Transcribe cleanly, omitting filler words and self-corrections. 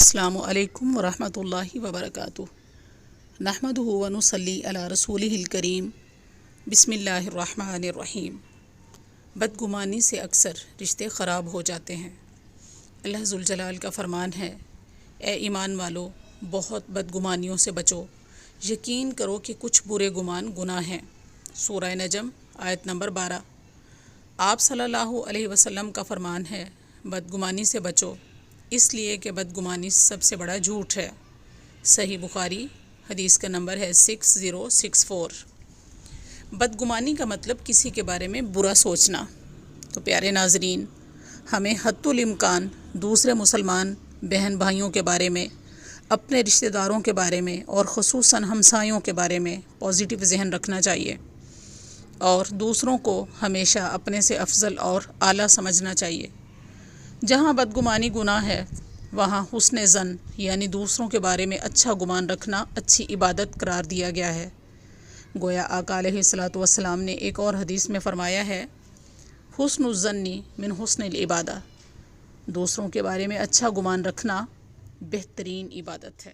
السلام علیکم ورحمۃ اللہ وبرکاتہ۔ نحمدہ و نصلی علی رسولہ الکریم۔ بسم اللہ الرحمن الرحیم۔ بدگمانی سے اکثر رشتے خراب ہو جاتے ہیں۔ اللہ ذوالجلال کا فرمان ہے، اے ایمان والو، بہت بدگمانیوں سے بچو، یقین کرو کہ کچھ برے گمان گناہ ہیں۔ سورہ نجم آیت نمبر 12۔ آپ صلی اللہ علیہ وسلم کا فرمان ہے، بدگمانی سے بچو، اس لیے کہ بدگمانی سب سے بڑا جھوٹ ہے۔ صحیح بخاری حدیث کا نمبر ہے 6064۔ بدگمانی کا مطلب کسی کے بارے میں برا سوچنا۔ تو پیارے ناظرین، ہمیں حتی الامکان دوسرے مسلمان بہن بھائیوں کے بارے میں، اپنے رشتہ داروں کے بارے میں اور خصوصاً ہمسایوں کے بارے میں پازیٹیو ذہن رکھنا چاہیے، اور دوسروں کو ہمیشہ اپنے سے افضل اور اعلیٰ سمجھنا چاہیے۔ جہاں بدگمانی گناہ ہے، وہاں حسن ظن یعنی دوسروں کے بارے میں اچھا گمان رکھنا اچھی عبادت قرار دیا گیا ہے۔ گویا آقا علیہ الصلاۃ والسلام نے ایک اور حدیث میں فرمایا ہے، حسن الظن من حسن العبادہ، دوسروں کے بارے میں اچھا گمان رکھنا بہترین عبادت ہے۔